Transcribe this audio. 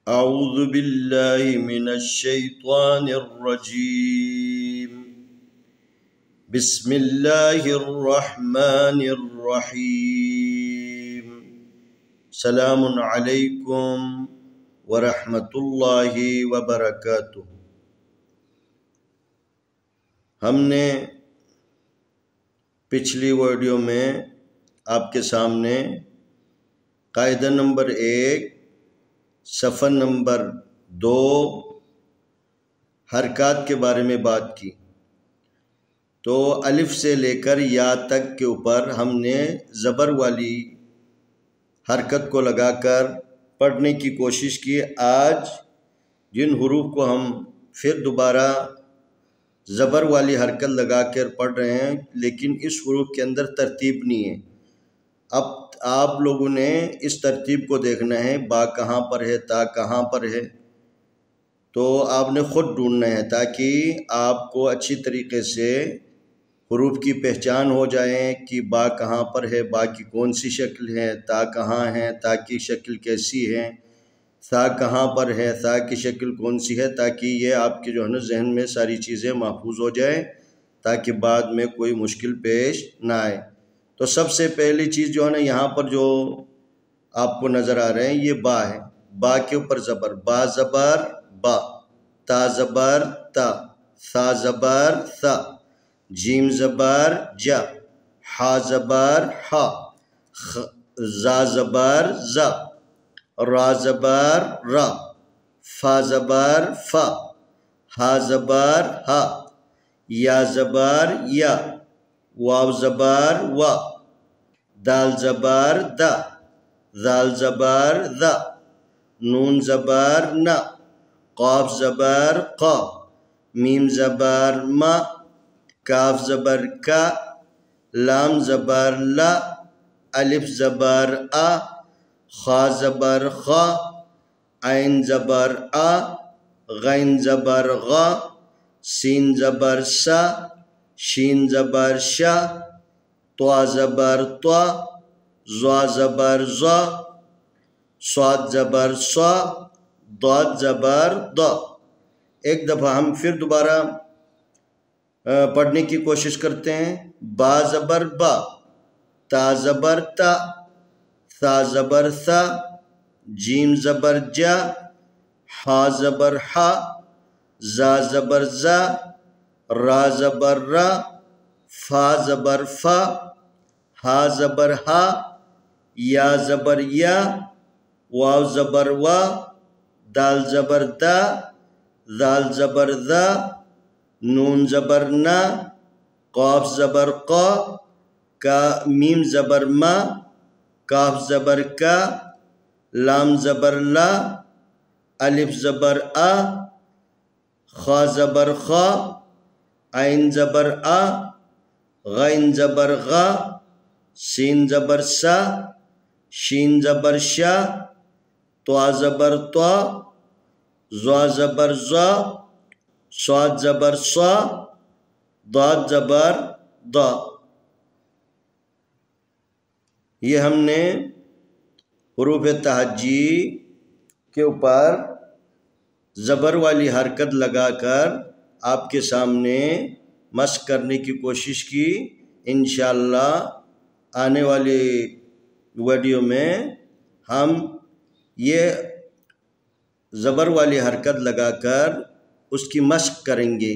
اعوذ باللہ من الشیطان الرجیم بسم اللہ الرحمن الرحیم سلام علیکم ورحمۃ اللہ وبرکاتہ۔ ہم نے پچھلی ویڈیو میں آپ کے سامنے قاعدہ نمبر 1 صفحہ نمبر 2 حرکات کے بارے میں بات کی، تو الف سے لے کر یا تک کے اوپر ہم نے زبر والی حرکت کو لگا کر پڑھنے کی کوشش کی۔ آج جن حروف کو ہم پھر دوبارہ زبر والی حرکت لگا کر پڑھ رہے ہیں، لیکن اس حروف کے اندر ترتیب نہیں ہے۔ اب آپ لوگوں نے اس ترتیب کو دیکھنا ہے، با کہاں پر ہے، تا کہاں پر ہے، تو آپ نے خود ڈھونڈنا ہے تاکہ آپ کو اچھی طریقے سے حروف کی پہچان ہو جائے کہ با کہاں پر ہے، با کی کون سی شکل ہے، تا کہاں ہے، تا کی شکل کیسی ہے، سا کہاں پر ہے، سا کی شکل کون سی ہے، تاکہ یہ آپ کے جو ہے نا ذہن میں ساری چیزیں محفوظ ہو جائیں تاکہ بعد میں کوئی مشکل پیش نہ آئے۔ تو سب سے پہلی چیز جو ہے نا یہاں پر جو آپ کو نظر آ رہے ہیں یہ با ہے۔ با کے اوپر زبر، با زبر با، تا زبر تا، سا زبر سا، جیم زبر جا، حا زبر ہا، زا زبر زا، را زبر را، فا زبر فا، ہا زبر ہا، یا زبر یا، واو زبر وا، دال زبر دا، زال زبر ذا، نون زبر نا، قاف زبر قا، میم زبر ما، کاف زبر کا، لام زبر لا، الف زبر آ، خا زبر خا، عین زبر آ، غین زبر غا، سین زبر سا، شین زبر شا، طوا زبر طوا، زوا زبر زا، صاد زبر صا، ضاد زبر ضا۔ ایک دفعہ ہم پھر دوبارہ پڑھنے کی کوشش کرتے ہیں۔ با زبر با، تا زبر تا، ثا زبر ثا، جیم زبر جا، حا زبر حا، زا زبر زا، را زبر را، فا زبر فا، ہا زبر ہا، یا زبر یا، واو زبر وا، دال زبر دا، زال زبر ذا، نون زبر نا، قاف زبر قا، میم زبر ما، کاف زبر کا، لام زبر لا، الف زبر آ، خا زبر خا، عین زبر آ، غین زبر غا، سین زبر سا، شین زبر شا، طوا زبر طوا، زوا زبر زا، صاد زبر صا، ضاد زبر ضا۔ یہ ہم نے حروف تہجی کے اوپر زبر والی حرکت لگا کر آپ کے سامنے مشق کرنے کی کوشش کی۔ انشاءاللہ آنے والی ویڈیو میں ہم یہ زبر والی حرکت لگا کر اس کی مشق کریں گے۔